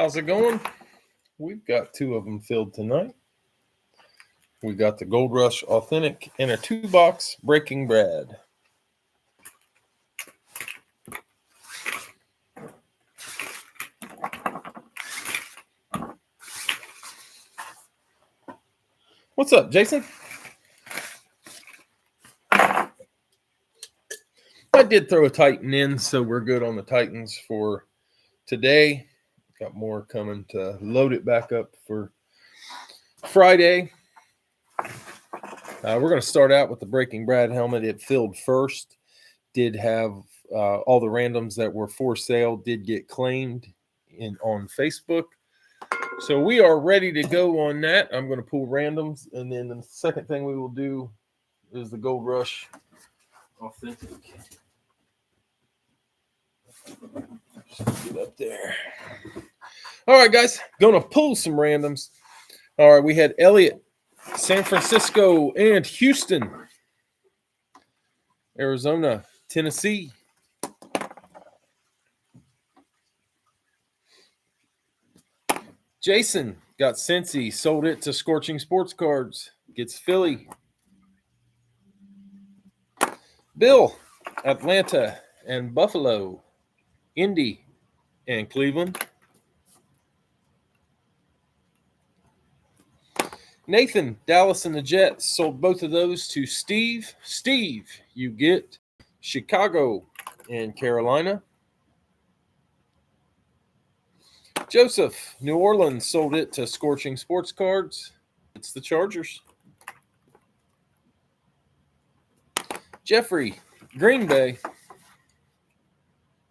How's it going? We've got two of them filled tonight. We got the Gold Rush Authentic and a 2-box Breaking Bad. What's up, Jason? I did throw a Titan in, so we're good on the Titans for today. Got more coming to load it back up for Friday. We're going to start out with the Breaking Bad helmet. It filled first. Did have all the randoms that were for sale did get claimed on Facebook. So we are ready to go on that. I'm going to pull randoms, and then the second thing we will do is the Gold Rush Authentic. Just get up there. All right, guys, going to pull some randoms. All right, we had Elliott, San Francisco, and Houston, Arizona, Tennessee. Jason got Cincy, sold it to Scorching Sports Cards, gets Philly. Bill, Atlanta and Buffalo, Indy and Cleveland. Nathan, Dallas and the Jets, sold both of those to Steve. Steve, you get Chicago and Carolina. Joseph, New Orleans, sold it to Scorching Sports Cards. It's the Chargers. Jeffrey, Green Bay,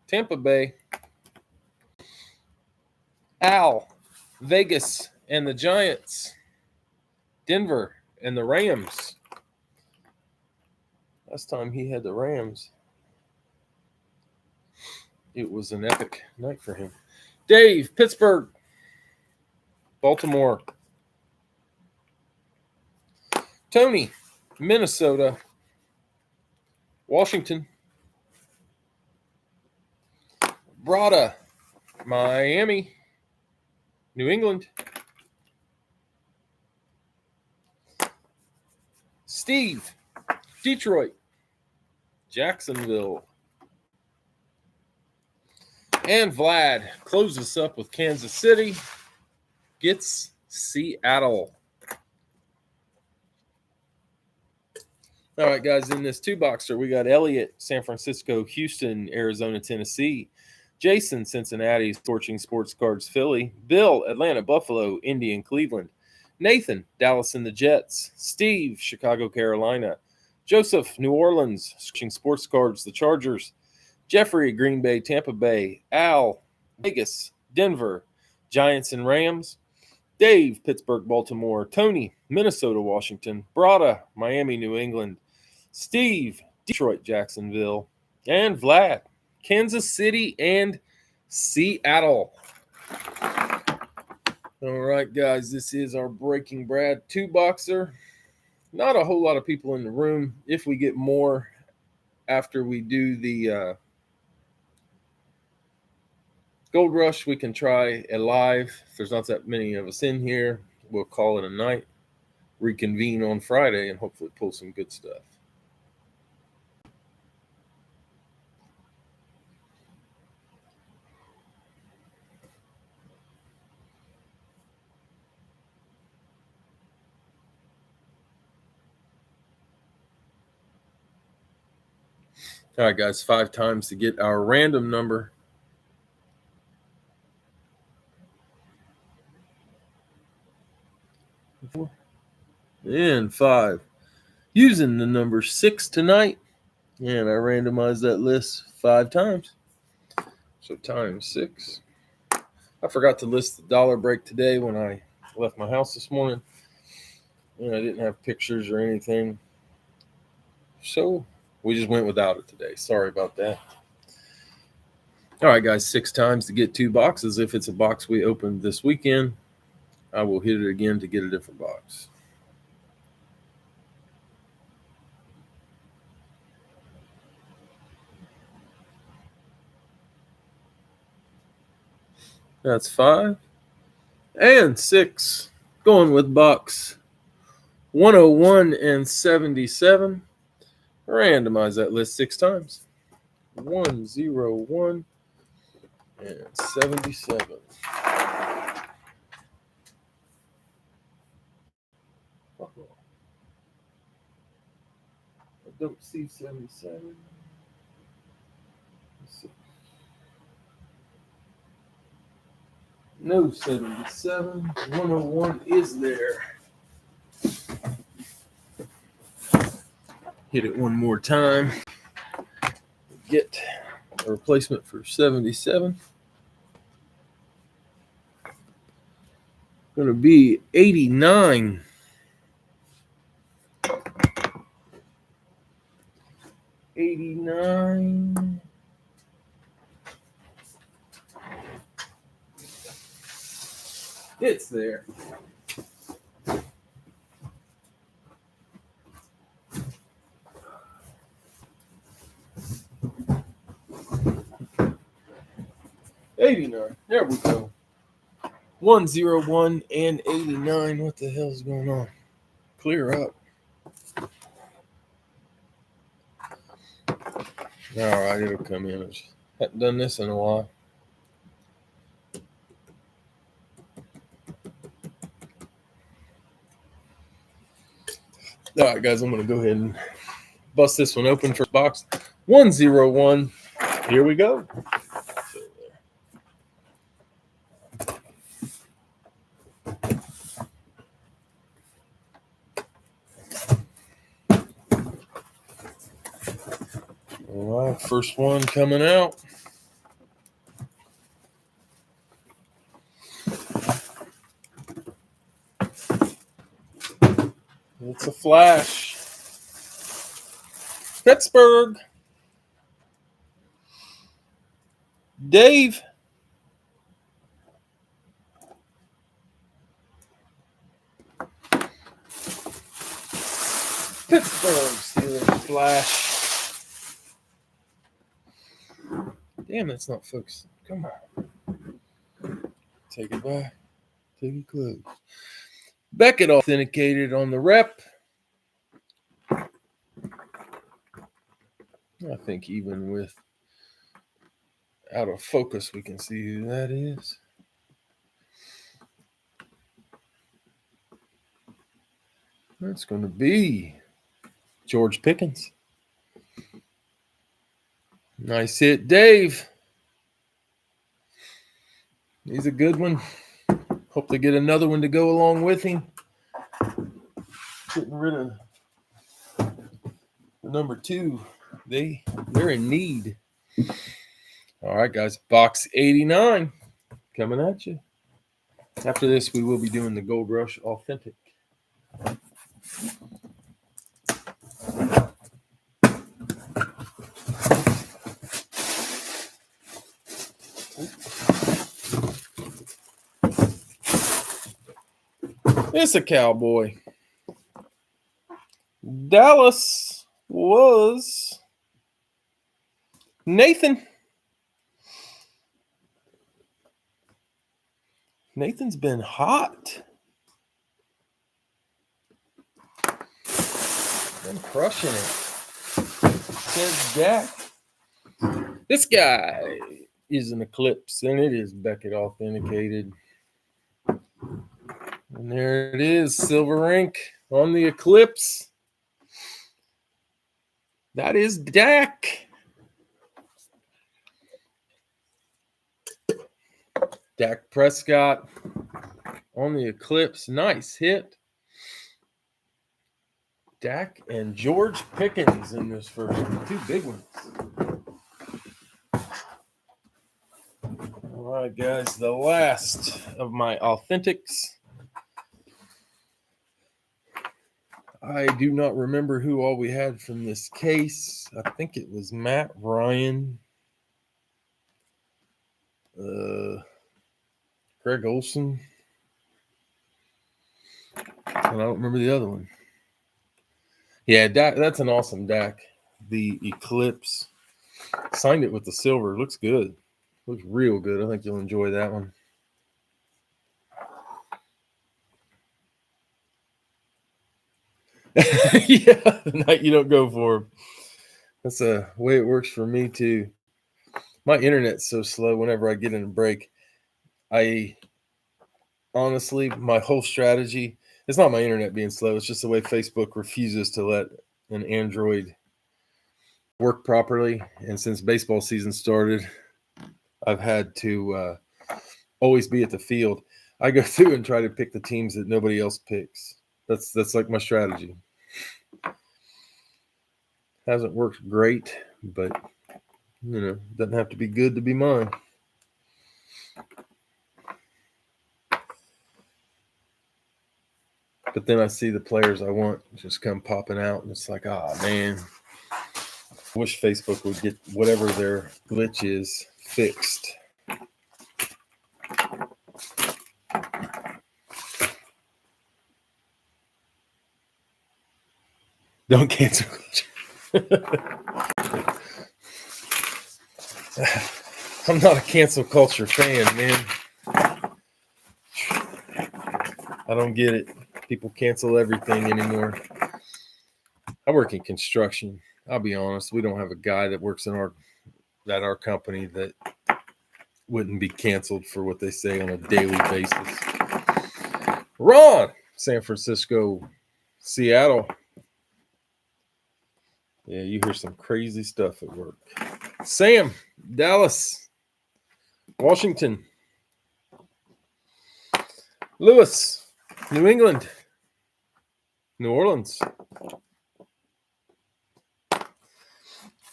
Tampa Bay. Al, Vegas and the Giants. Denver and the Rams. Last time he had the Rams, it was an epic night for him. Dave, Pittsburgh, Baltimore. Tony, Minnesota, Washington. Brada, Miami, New England. Steve, Detroit, Jacksonville. And Vlad closes us up with Kansas City, gets Seattle. All right, guys, in this 2-boxer, we got Elliott, San Francisco, Houston, Arizona, Tennessee. Jason, Cincinnati, Scorching Sports Cards, Philly. Bill, Atlanta, Buffalo, Indy, and Cleveland. Nathan, Dallas and the Jets. Steve, Chicago, Carolina. Joseph, New Orleans, Scorching Sports Cards, the Chargers. Jeffrey, Green Bay, Tampa Bay. Al, Vegas, Denver, Giants and Rams. Dave, Pittsburgh, Baltimore. Tony, Minnesota, Washington. Brada, Miami, New England. Steve, Detroit, Jacksonville. And Vlad, Kansas City and Seattle. All right, guys, this is our Breaking Bad 2-boxer. Not a whole lot of people in the room. If we get more after we do the Gold Rush, we can try a live. If there's not that many of us in here, we'll call it a night, reconvene on Friday, and hopefully pull some good stuff. All right, guys, 5 times to get our random number. And 5. Using the number 6 tonight. And I randomized that list 5 times. So times 6. I forgot to list the dollar break today when I left my house this morning. And I didn't have pictures or anything. So we just went without it today. Sorry about that. All right, guys, 6 times to get 2 boxes. If it's a box we opened this weekend, I will hit it again to get a different box. That's 5. And 6. Going with box 101 and 77. Randomize that list 6 times. 101 and 77. I don't see 77. No 77. 101 is there. Hit it one more time. Get a replacement for 77. Going to be 89. 89. It's there. '89. There we go. 101 and 89. What the hell's going on? Clear up. All right, it'll come in. I haven't done this in a while. All right, guys, I'm going to go ahead and bust this one open for box 101. Here we go. All right, first one coming out. It's a flash. Pittsburgh. Dave. Pittsburgh Steelers flash. Damn, that's not focused. Come on. Take it back. Take it close. Beckett authenticated on the rep. I think even with out of focus, we can see who that is. That's going to be George Pickens. Nice hit, Dave. He's a good one. Hope to get another one to go along with him. Getting rid of the number 2. They're in need. All right, guys. Box 89 coming at you. After this, we will be doing the Gold Rush Authentic. It's a Cowboy. Dallas was Nathan. Nathan's been hot. Been crushing it. Says Dak. This guy is an Eclipse, and it is Beckett authenticated. And there it is, silver ink on the Eclipse. That is Dak. Dak Prescott on the Eclipse. Nice hit. Dak and George Pickens in this first one. 2 big ones. All right, guys. The last of my authentics. I do not remember who all we had from this case. I think it was Matt Ryan. Greg Olson. And I don't remember the other one. Yeah, Dak, that's an awesome Dak. The Eclipse. Signed it with the silver. Looks good. Looks real good. I think you'll enjoy that one. Yeah, the night you don't go for them. That's the way it works for me too. My internet's so slow whenever I get in a break. I honestly, my whole strategy, it's not my internet being slow, it's just the way Facebook refuses to let an Android work properly. And since baseball season started, I've had to always be at the field. I go through and try to pick the teams that nobody else picks. That's like my strategy. Hasn't worked great, but doesn't have to be good to be mine. But then I see the players I want just come popping out, and it's like, man, I wish Facebook would get whatever their glitch is fixed. Don't cancel culture. I'm not a cancel culture fan, man. I don't get it. People cancel everything anymore. I work in construction. I'll be honest. We don't have a guy that works in our company that wouldn't be canceled for what they say on a daily basis. Ron, San Francisco, Seattle. Yeah, you hear some crazy stuff at work. Sam, Dallas, Washington. Lewis, New England, New Orleans.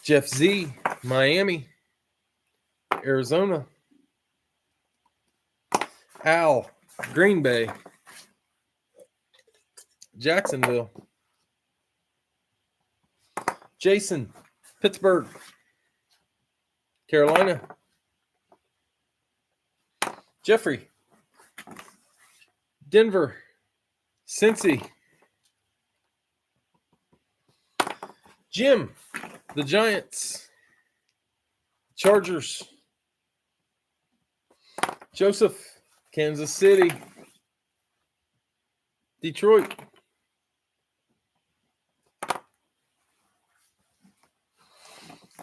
Jeff Z, Miami, Arizona. Al, Green Bay, Jacksonville. Jason, Pittsburgh, Carolina. Jeffrey, Denver, Cincy. Jim, the Giants, Chargers. Joseph, Kansas City, Detroit.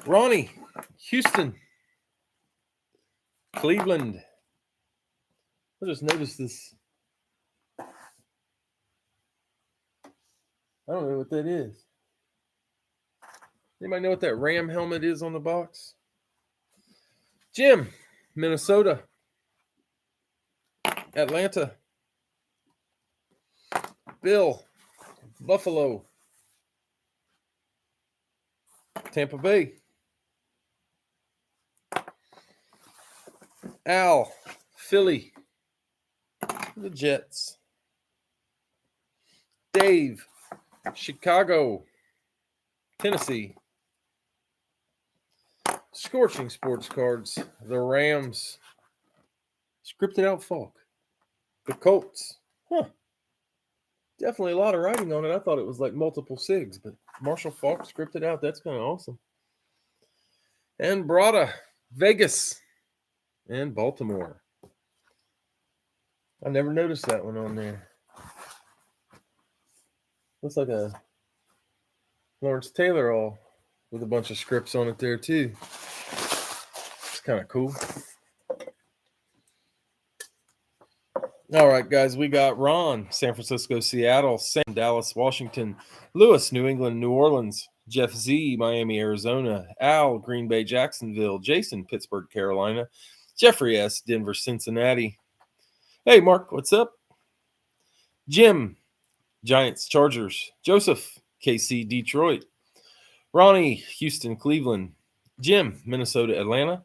Ronnie, Houston, Cleveland. I just noticed this. I don't know what that is. Anybody know what that Ram helmet is on the box? Jim, Minnesota, Atlanta. Bill, Buffalo, Tampa Bay. Al, Philly, the Jets. Dave, Chicago, Tennessee. Scorching sports cards, the Rams. Scripted out Falk. The Colts. Definitely a lot of writing on it. I thought it was like multiple SIGs, but Marshall Falk scripted out. That's kind of awesome. And Brada, Vegas, and Baltimore. I never noticed that one on there. Looks like a Lawrence Taylor all with a bunch of scripts on it there too. It's kind of cool. All right, guys, we got Ron, San Francisco, Seattle, Sam, Dallas, Washington, Lewis, New England, New Orleans, Jeff Z, Miami, Arizona, Al, Green Bay, Jacksonville, Jason, Pittsburgh, Carolina, Jeffrey S, Denver, Cincinnati. Hey, Mark, what's up? Jim, Giants, Chargers, Joseph, KC, Detroit, Ronnie, Houston, Cleveland, Jim, Minnesota, Atlanta,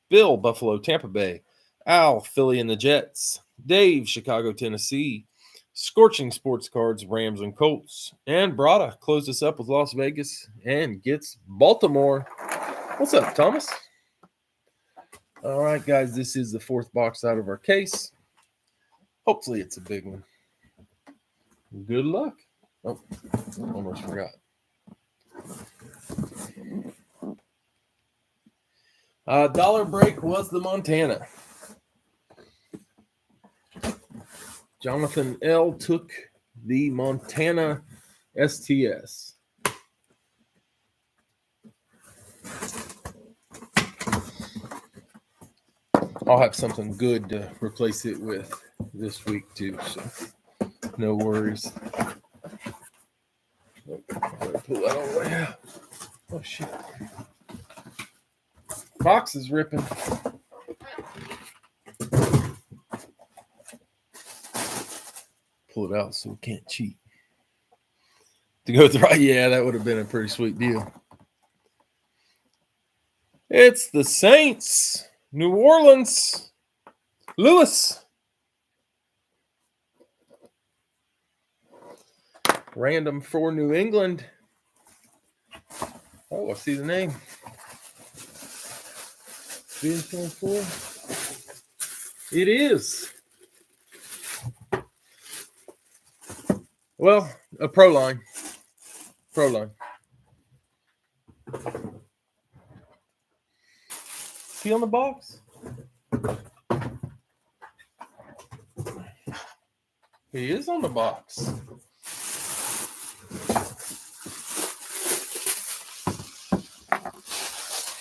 Bill, Buffalo, Tampa Bay, Al, Philly and the Jets, Dave, Chicago, Tennessee, Scorching Sports Cards, Rams and Colts, and Brada closed us up with Las Vegas and gets Baltimore. What's up, Thomas? All right, guys, this is the fourth box out of our case. Hopefully it's a big one. Good luck. Oh, almost forgot. Dollar break was the Montana. Jonathan L. took the Montana STS. I'll have something good to replace it with this week too, so no worries. I'm gonna pull that all the way out. Oh shit. Box is ripping. Pull it out so we can't cheat. To go through, yeah, that would have been a pretty sweet deal. It's the Saints, New Orleans, Lewis. Random for New England. Oh, I see the name. 324. It is. Well, a pro line. Pro line. Is he on the box? He is on the box.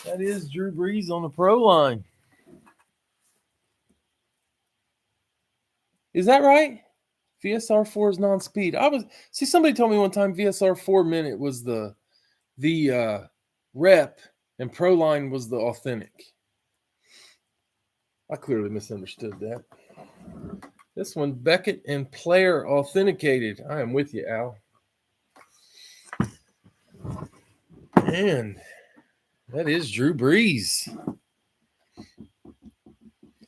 That is Drew Brees on the pro line. Is that right? VSR4 is non-speed. Somebody told me one time VSR4 minute was the rep and pro line was the authentic. I clearly misunderstood that. This one, Beckett and Player authenticated. I am with you, Al. And that is Drew Brees.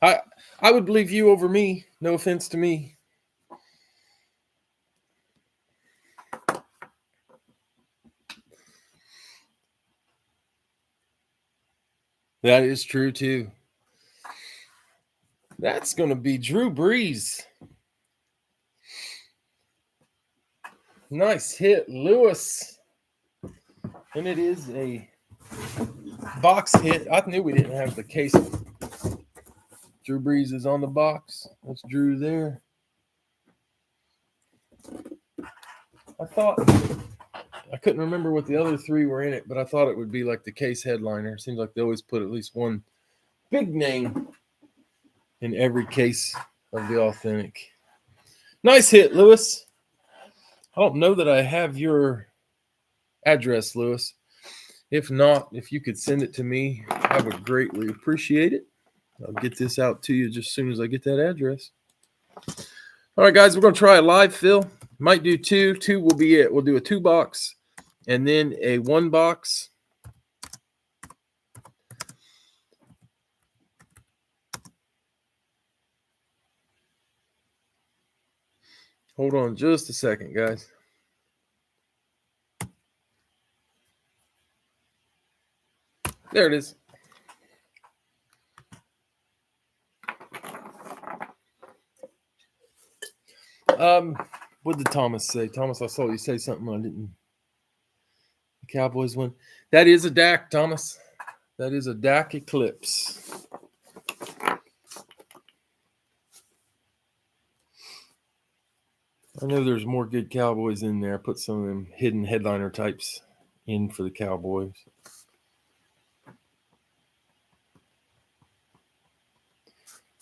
I would believe you over me. No offense to me. That is true, too. That's going to be Drew Brees. Nice hit, Lewis. And it is a box hit. I knew we didn't have the case. Drew Brees is on the box. That's Drew there. I couldn't remember what the other three were in it, but I thought it would be like the case headliner. It seems like they always put at least one big name in every case of the authentic. Nice hit, Lewis. I don't know that I have your address, Lewis. If not, if you could send it to me, I would greatly appreciate it. I'll get this out to you just as soon as I get that address. All right, guys, we're going to try a live fill. Might do two. Two will be it. We'll do a 2-box and then a 1-box. Hold on just a second, guys. There it is. What did Thomas say? Thomas, I saw you say something I didn't. The Cowboys win. That is a Dak, Thomas. That is a Dak Eclipse. I know there's more good Cowboys in there. I put some of them hidden headliner types in for the Cowboys.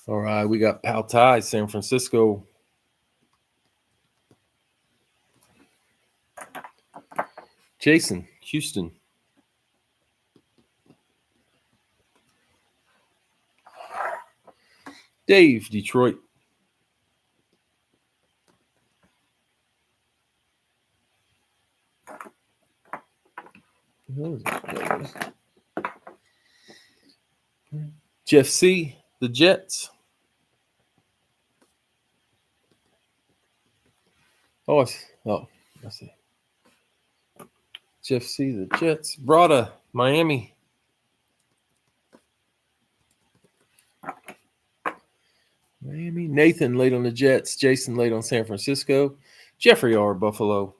All right, we got Paltai, San Francisco. Jason, Houston. Dave, Detroit. Jeff C., the Jets. I see. Jeff C., the Jets. Brada, Miami. Nathan late on the Jets. Jason late on San Francisco. Jeffrey R., Buffalo.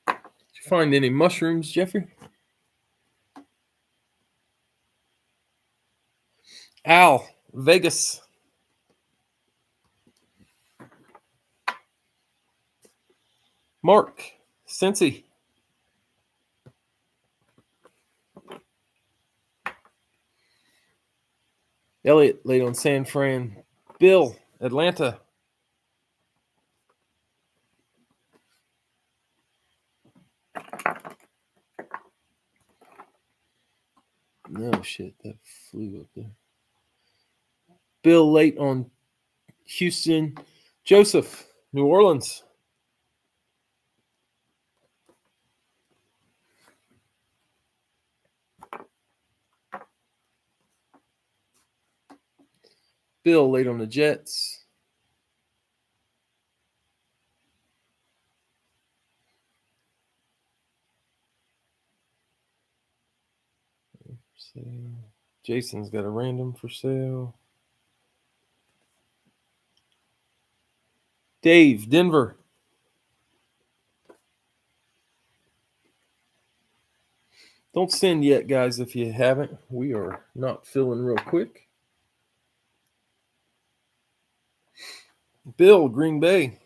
Did you find any mushrooms, Jeffrey? Al, Vegas. Mark, Cincy. Elliot, late on San Fran. Bill, Atlanta. No shit, that flew up there. Bill, late on Houston. Joseph, New Orleans. Bill, late on the Jets. Jason's got a random for sale. Dave, Denver. Don't send yet, guys, if you haven't. We are not filling real quick. Bill, Green Bay.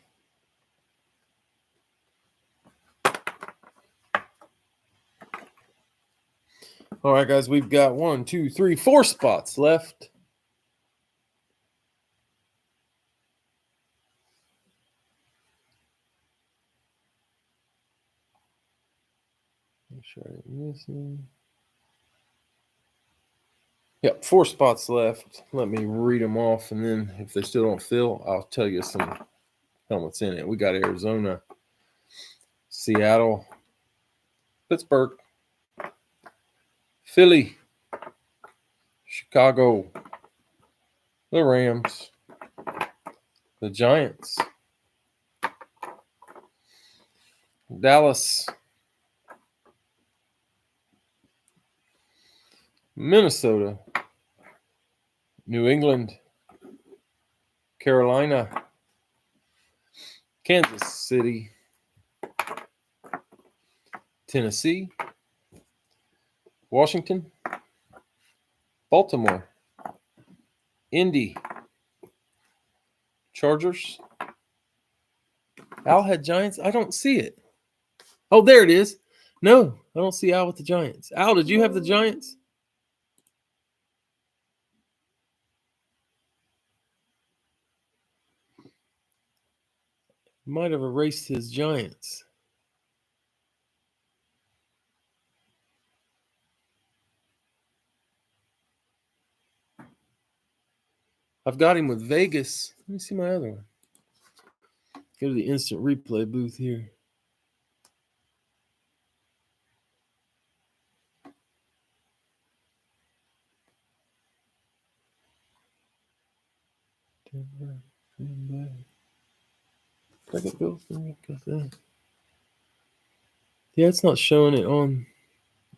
All right, guys, we've got 1, 2, 3, 4 spots left. Make sure I didn't miss any. Yep, 4 spots left. Let me read them off, and then if they still don't fill, I'll tell you some helmets in it. We got Arizona, Seattle, Pittsburgh, Philly, Chicago, the Rams, the Giants, Dallas, Minnesota, New England, Carolina, Kansas City, Tennessee, Washington, Baltimore, Indy, Chargers. Al had Giants. I don't see it. Oh, there it is. No, I don't see Al with the Giants. Al, did you have the Giants? Might have erased his Giants. I've got him with Vegas. Let me see my other one. Go to the instant replay booth here. Denver, Green Bay. Did I get Bill? Yeah, it's not showing it on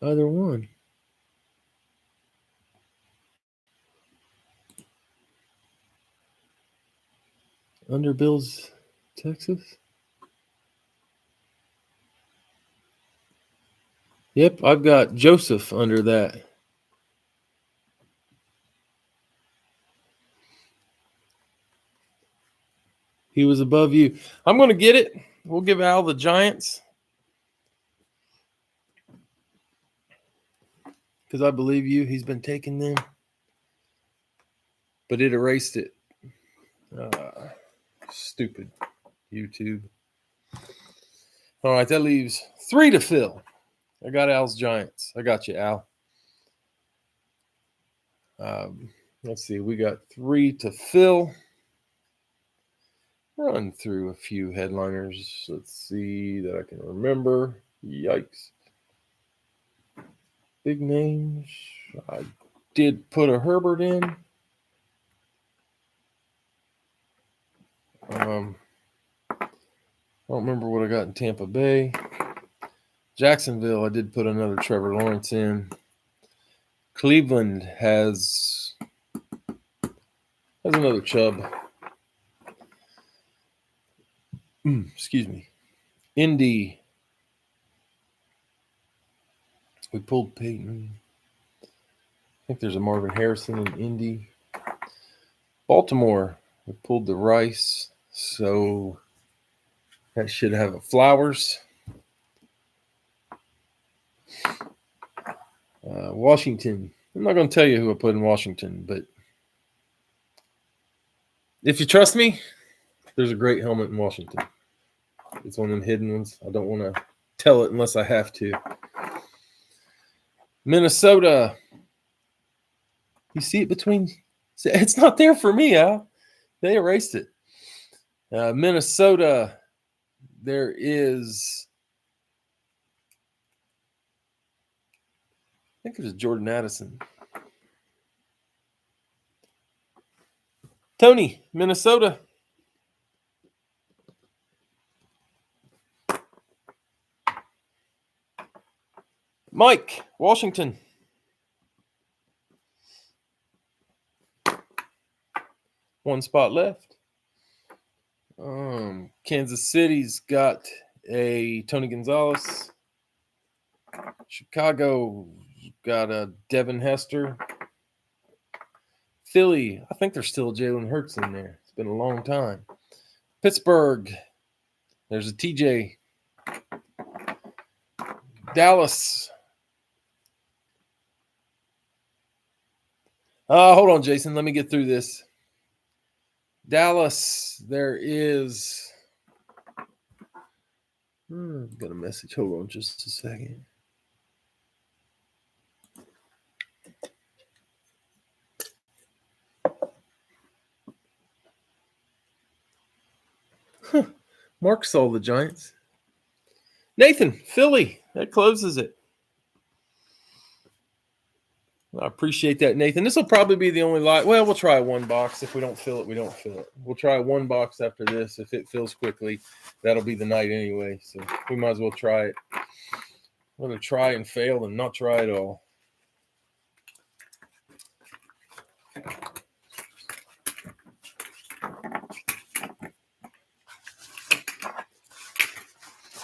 either one. Under Bill's Texas? Yep, I've got Joseph under that. He was above you. I'm going to get it. We'll give Al the Giants because I believe you. He's been taking them, but it erased it. Stupid YouTube. All right, that leaves 3 to fill. I got Al's Giants. I got you, Al. Let's see. We got 3 to fill. Run through a few headliners. Let's see that I can remember. Yikes. Big names. I did put a Herbert in. I don't remember what I got in Tampa Bay. Jacksonville, I did put another Trevor Lawrence in. Cleveland has another Chubb. Excuse me. Indy. We pulled Peyton. I think there's a Marvin Harrison in Indy. Baltimore, we pulled the Rice, so that should have a Flowers. Washington. I'm not going to tell you who I put in Washington, but if you trust me, there's a great helmet in Washington. It's one of them hidden ones. I don't want to tell it unless I have to. Minnesota. You see it between? It's not there for me, Al. They erased it. Minnesota. There is. I think it was Jordan Addison. Tony, Minnesota. Mike, Washington. One spot left. Kansas City's got a Tony Gonzalez. Chicago got a Devin Hester. Philly, I think there's still Jalen Hurts in there. It's been a long time. Pittsburgh, there's a TJ. Dallas. Hold on, Jason. Let me get through this. Dallas, there is. Got a message. Hold on just a second. Mark saw the Giants. Nathan, Philly. That closes it. I appreciate that, Nathan. This will probably be the only lot. Well, we'll try one box. If we don't fill it, we don't fill it. We'll try one box after this. If it fills quickly, that'll be the night anyway. So we might as well try it. I'm going to try and fail and not try at all.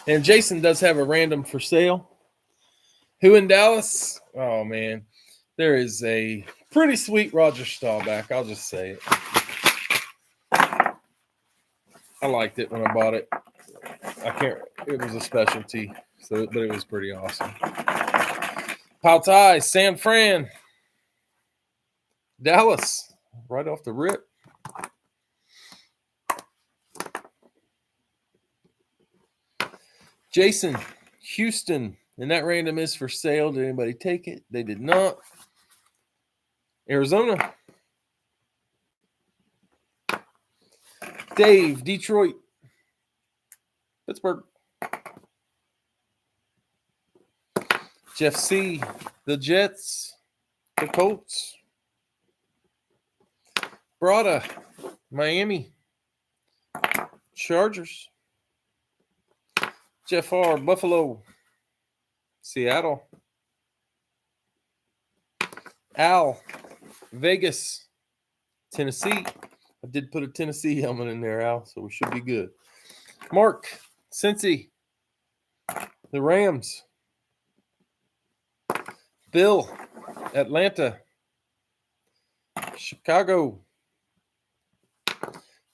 And Jason does have a random for sale. Who in Dallas? Oh, man. There is a pretty sweet Roger Staubach. I'll just say it. I liked it when I bought it. It was a specialty, but it was pretty awesome. Pautai, San Fran. Dallas, right off the rip. Jason, Houston, and that random is for sale. Did anybody take it? They did not. Arizona. Dave, Detroit. Pittsburgh. Jeff C., the Jets. The Colts. Brada, Miami. Chargers. Jeff R., Buffalo. Seattle. Al, Vegas. Tennessee. I did put a Tennessee helmet in there, Al, so we should be good. Mark, Cincy. The Rams. Bill, Atlanta. Chicago.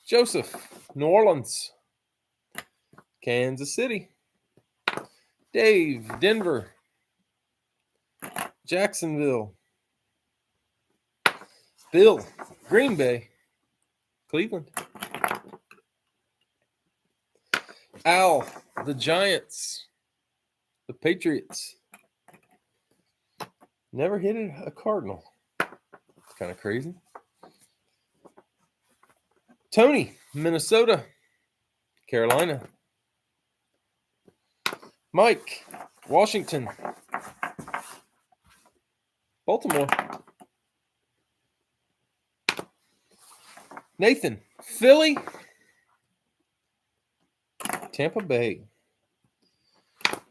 Joseph, New Orleans. Kansas City. Dave, Denver. Jacksonville. Bill, Green Bay. Cleveland. Al, the Giants. The Patriots. Never hit a Cardinal. It's kind of crazy. Tony, Minnesota. Carolina. Mike, Washington. Baltimore. Nathan, Philly. Tampa Bay.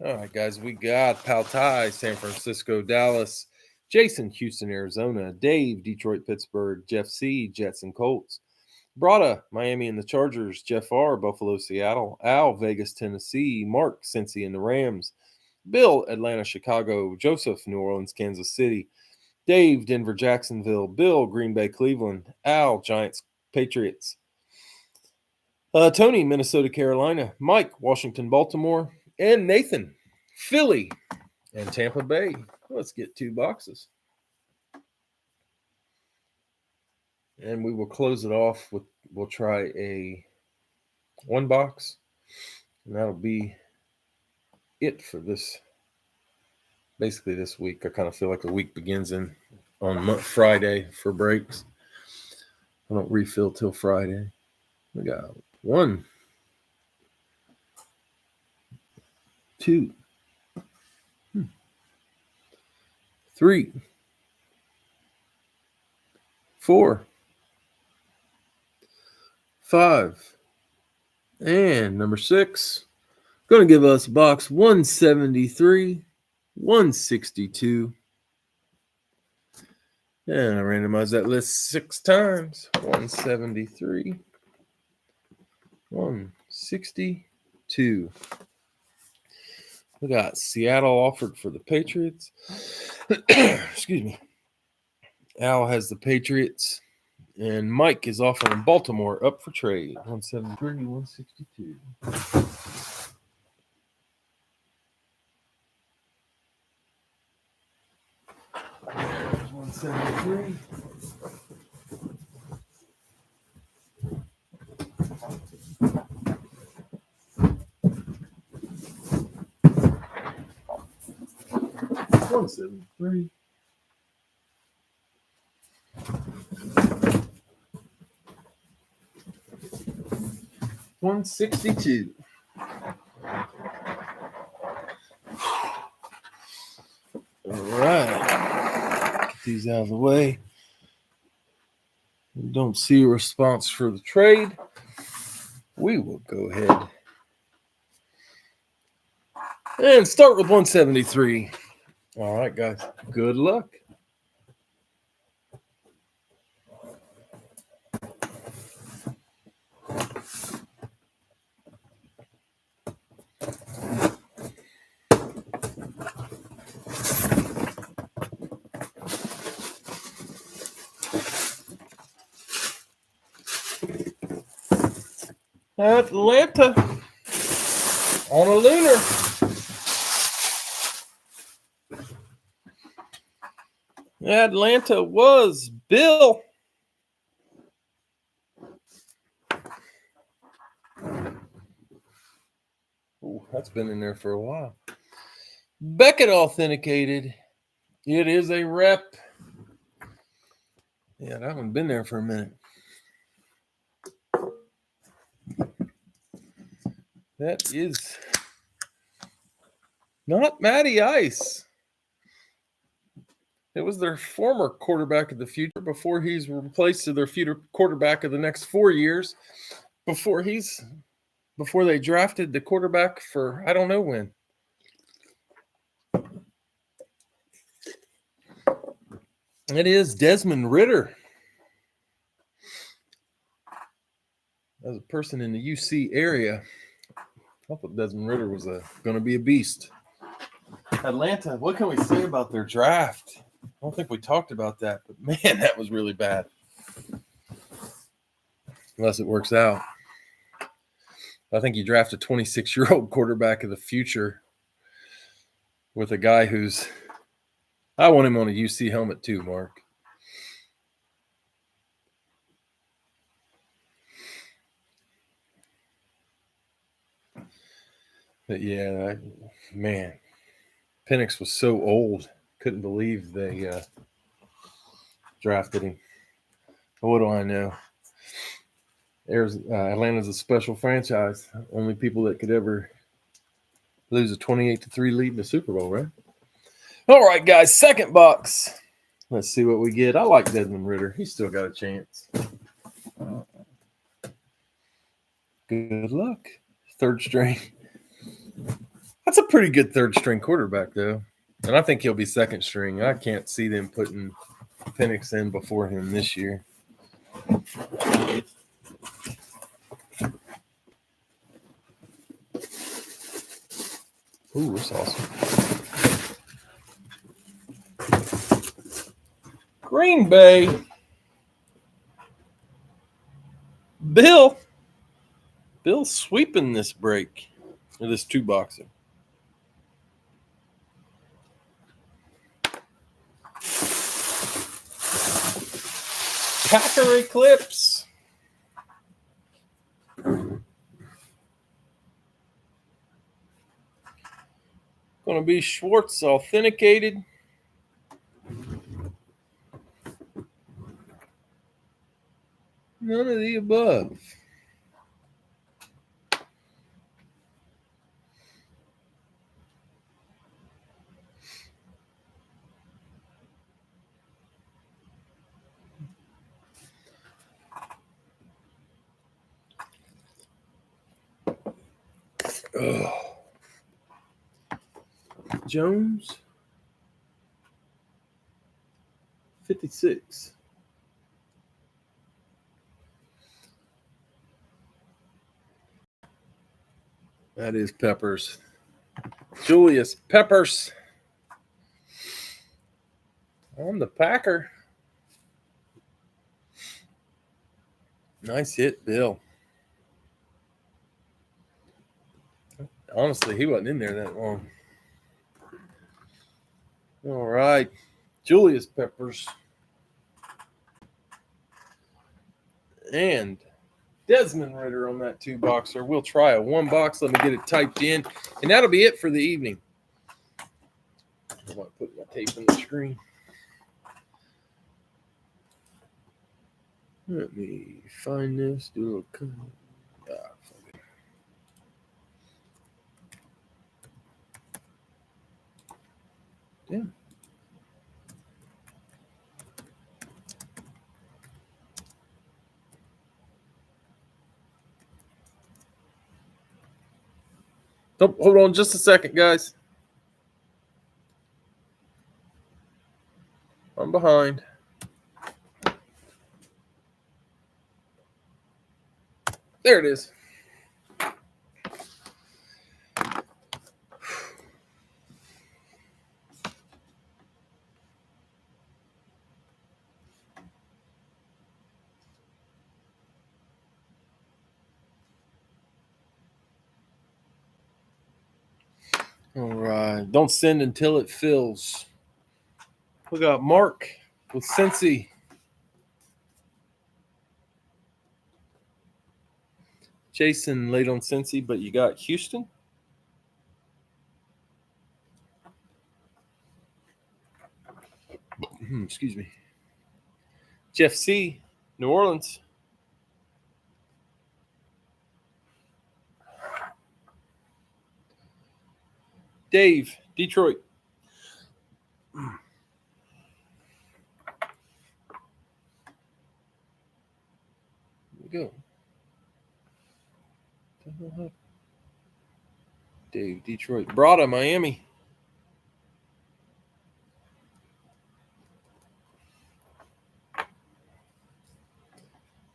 All right, guys, we got Pautai, San Francisco, Dallas. Jason, Houston, Arizona. Dave, Detroit, Pittsburgh. Jeff C., Jets and Colts. Brada, Miami and the Chargers. Jeff R., Buffalo, Seattle. Al, Vegas, Tennessee. Mark, Cincy and the Rams. Bill, Atlanta, Chicago. Joseph, New Orleans, Kansas City. Dave, Denver, Jacksonville. Bill, Green Bay, Cleveland. Al, Giants, Patriots. Tony, Minnesota, Carolina. Mike, Washington, Baltimore. And Nathan, Philly and Tampa Bay. Let's get 2 boxes. And we will close it off with, we'll try a 1 box. And that'll be it for this, basically this week. I kind of feel like the week begins on Friday for breaks. I don't refill till Friday. We got 1, 2, 3, 4, 5, and number 6. Going to give us box 173, 162. And I randomized that list 6 times. 173, 162. We got Seattle offered for the Patriots. Excuse me. Al has the Patriots. And Mike is offering Baltimore up for trade. 173, 162. 173. $173. $162. All right. Get these out of the way. We don't see a response for the trade. We will go ahead and start with 173. All right, guys. Good luck. Atlanta on a lunar. Atlanta was Bill. Ooh, that's been in there for a while. Beckett authenticated. It is a rep. Yeah, that one's been there for a minute. That is not Matty Ice. It was their former quarterback of the future before he's replaced to their future quarterback of the next 4 years. Before they drafted the quarterback for I don't know when. It is Desmond Ridder. As a person in the UC area, I thought Desmond Ridder was going to be a beast. Atlanta, what can we say about their draft? I don't think we talked about that, but man, that was really bad. Unless it works out. I think you draft a 26-year-old quarterback of the future with a guy who's – I want him on a UC helmet too, Mark. But yeah, man, Penix was so old. Couldn't believe they drafted him. But what do I know? Atlanta's a special franchise. Only people that could ever lose a 28-3 lead in the Super Bowl, right? All right, guys, second box. Let's see what we get. I like Desmond Ridder. He's still got a chance. Good luck. Third string. That's a pretty good third string quarterback, though. And I think he'll be second string. I can't see them putting Penix in before him this year. Ooh, that's awesome. Green Bay. Bill. Bill sweeping this break. Or this two-boxer. Packer Eclipse. Going to be Schwartz authenticated. None of the above. Ugh. Jones. 56. That is Peppers. Julius Peppers. On the Packer. Nice hit, Bill. Honestly, he wasn't in there that long. All right. Julius Peppers. And Desmond Ritter on that two-boxer. We'll try a one box. Let me get it typed in. And that'll be it for the evening. I might put my tape on the screen. Let me find this. Do a little cut. Damn. Oh, hold on just a second, guys. I'm behind. There it is. All right. Don't send until it fills. We got Mark with Cincy. Jason laid on Cincy, but you got Houston. Excuse me. Jeff C., New Orleans. Dave, Detroit. Here we go. Dave, Detroit. Brada, Miami.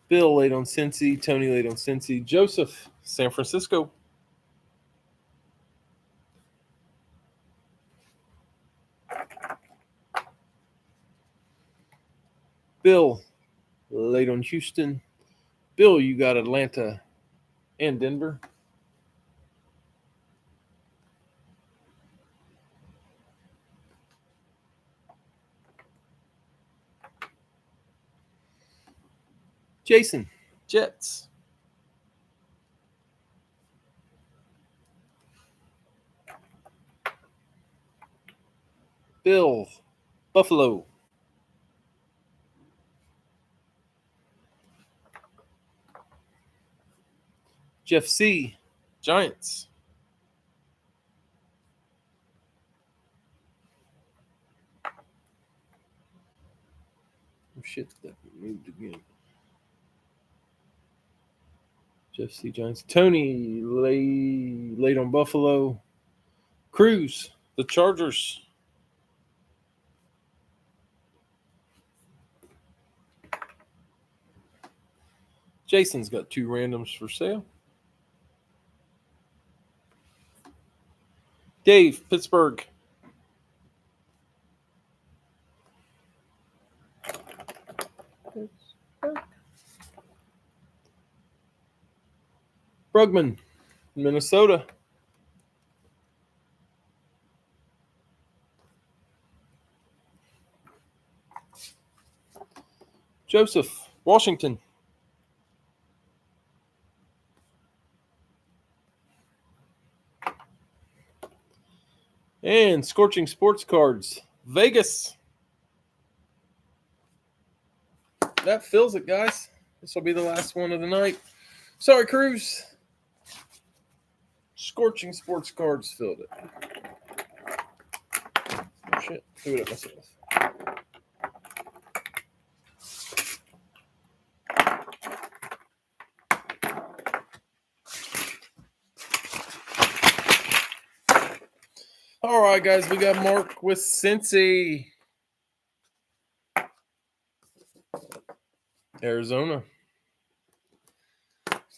Bill laid on Cincy. Tony laid on Cincy. Joseph, San Francisco. Bill laid on Houston. Bill, you got Atlanta and Denver. Jason, Jets. Bill, Buffalo. Jeff C., Giants. Oh, shit, that moved again. Jeff C., Giants. Tony laid on Buffalo. Cruz, the Chargers. Jason's got two randoms for sale. Dave, Pittsburgh. Brugman, Minnesota. Joseph, Washington. And Scorching Sports Cards, Vegas. That fills it, guys. This will be the last one of the night. Sorry, Cruz. Scorching Sports Cards filled it. Oh, shit. Do it myself. All right, guys. We got Mark with Cincy. Arizona.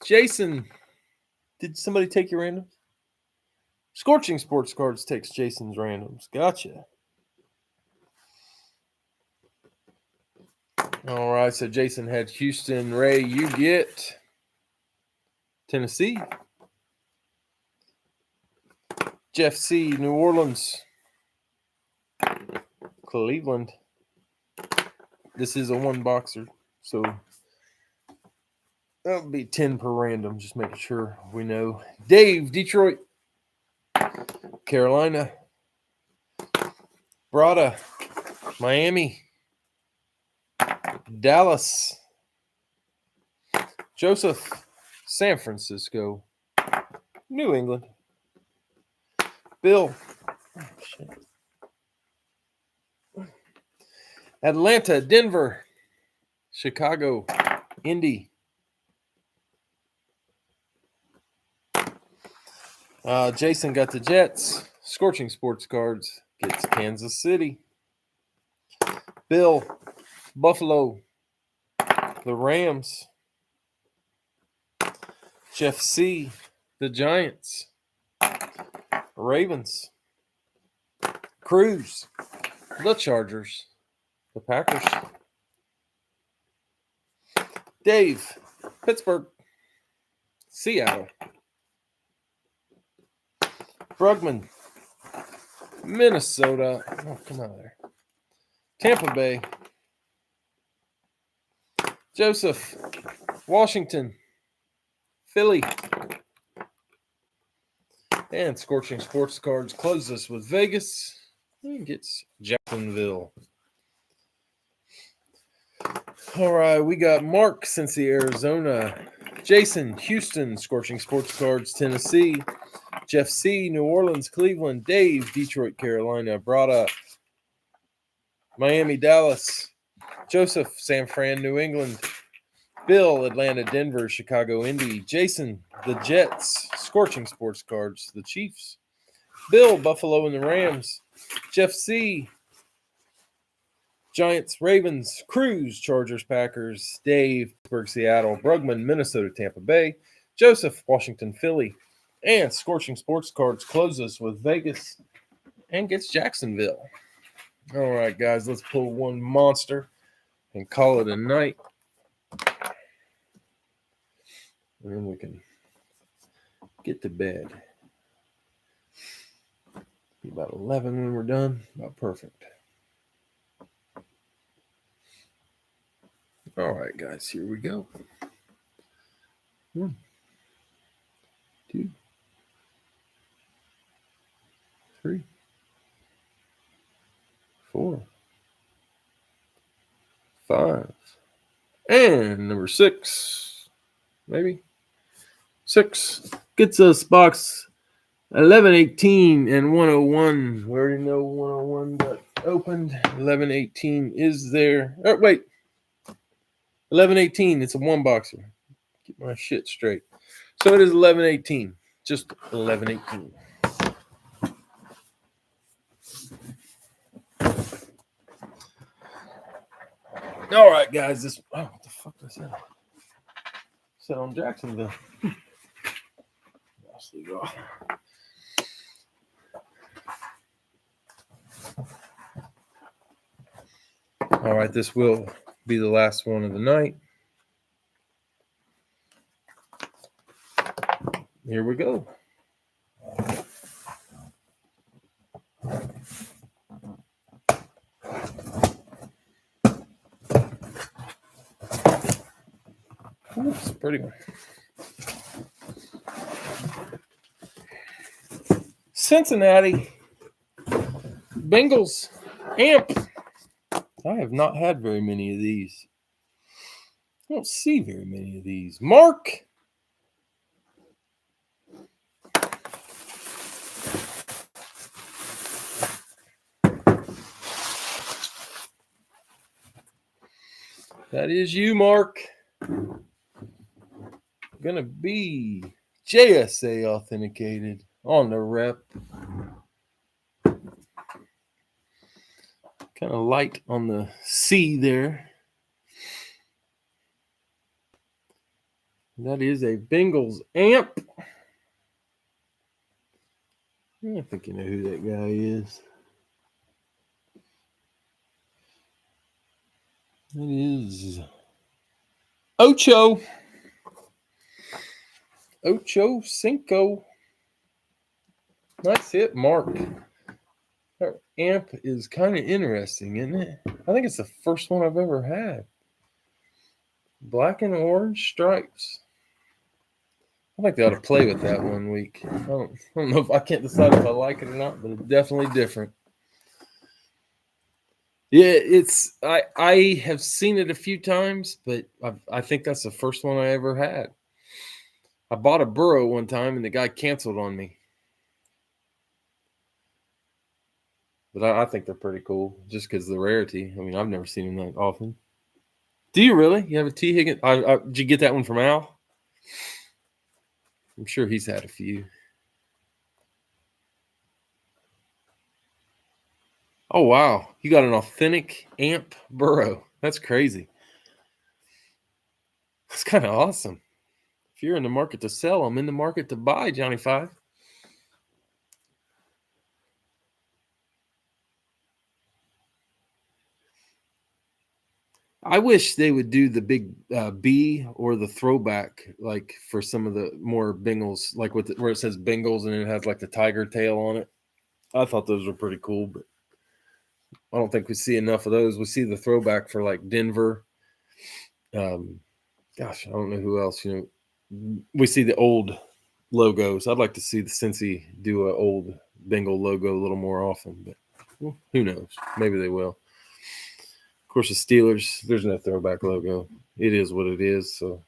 Jason. Did somebody take your randoms? Scorching Sports Cards takes Jason's randoms. Gotcha. All right, so Jason had Houston. Ray, you get Tennessee. Jeff C., New Orleans. Cleveland. This is a one boxer, so that would be 10 per random, just making sure we know. Dave, Detroit. Carolina. Brada, Miami. Dallas. Joseph, San Francisco. New England. Bill. Oh, shit. Atlanta, Denver. Chicago, Indy. Jason got the Jets. Scorching Sports Cards gets Kansas City. Bill, Buffalo. The Rams. Jeff C., the Giants. Ravens. Cruz, the Chargers. The Packers. Dave, Pittsburgh. Seattle. Brugman, Minnesota. Oh, come on there. Tampa Bay. Joseph, Washington. Philly. And Scorching Sports Cards closes with Vegas and gets Jacksonville. All right, we got Mark, Cincy, Arizona. Jason, Houston, Scorching Sports Cards, Tennessee. Jeff C., New Orleans, Cleveland. Dave, Detroit, Carolina. Brada, Miami, Dallas. Joseph, San Fran, New England. Bill, Atlanta, Denver, Chicago, Indy. Jason, the Jets. Scorching Sports Cards, the Chiefs. Bill, Buffalo, and the Rams. Jeff C., Giants, Ravens. Cruz, Chargers, Packers. Dave, Pittsburgh, Seattle. Brugman, Minnesota, Tampa Bay. Joseph, Washington, Philly. And Scorching Sports Cards closes with Vegas and gets Jacksonville. All right, guys, let's pull one monster and call it a night. And then we can get to bed. Be about 11 when we're done. About perfect. All right, guys, here we go. 1, 2, 3, 4, 5, and number 6, maybe 6 gets us box 1118 and 101. We already know 101 got opened. 1118 is there. Oh, wait. 1118. It's a one boxer. Get my shit straight. So it is 1118. Just 1118. All right, guys. This. Oh, what the fuck was that? Set on Jacksonville. All right, this will be the last one of the night. Here we go. Oops, pretty one. Cincinnati Bengals amp. I have not had very many of these. I don't see very many of these. Mark. That is you, Mark. Gonna be JSA authenticated on the rep. Kind of light on the C there. That is a Bengals amp. I think you know who that guy is. It is Ocho Cinco. Nice hit, Mark. That amp is kind of interesting, isn't it? I think it's the first one I've ever had. Black and orange stripes. I think they ought to play with that one week. I don't know if I can't decide if I like it or not, but it's definitely different. Yeah, it's I have seen it a few times, but I think that's the first one I ever had. I bought a Burrow one time and the guy canceled on me. But I think they're pretty cool just because of the rarity. I mean, I've never seen them that often. Do you really? You have a T. Higgins? Did you get that one from Al? I'm sure he's had a few. Oh, wow. You got an authentic amp Burrow. That's crazy. That's kind of awesome. If you're in the market to sell, I'm in the market to buy, Johnny Five. I wish they would do the big B or the throwback, like for some of the more Bengals, like with where it says Bengals and it has like the tiger tail on it. I thought those were pretty cool, but I don't think we see enough of those. We see the throwback for like Denver. Gosh, I don't know who else. You know, we see the old logos. I'd like to see the Cincy do an old Bengal logo a little more often, but well, who knows? Maybe they will. Of course, the Steelers, there's no throwback logo. It is what it is, so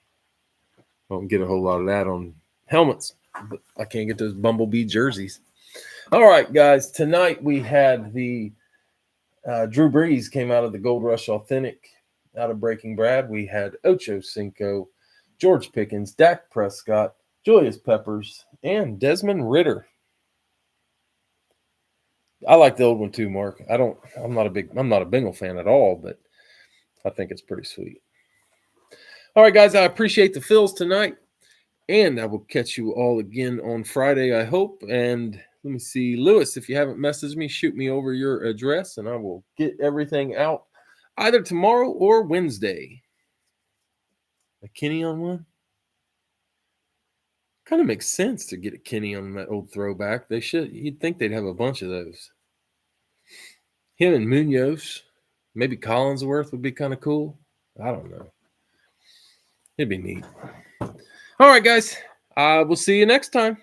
I don't get a whole lot of that on helmets, but I can't get those Bumblebee jerseys. All right, guys, tonight we had the Drew Brees came out of the Gold Rush Authentic out of Breaking Brad. We had Ocho Cinco, George Pickens, Dak Prescott, Julius Peppers, and Desmond Ridder. I like the old one too, Mark. I'm not a Bengal fan at all, but I think it's pretty sweet. All right, guys, I appreciate the fills tonight, and I will catch you all again on Friday, I hope. And let me see, Lewis, if you haven't messaged me, shoot me over your address, and I will get everything out either tomorrow or Wednesday. A Kenny on one? Kind of makes sense to get a Kenny on that old throwback. You'd think they'd have a bunch of those. Him and Munoz, maybe Collinsworth would be kind of cool. I don't know. It'd be neat. All right, guys. We'll see you next time.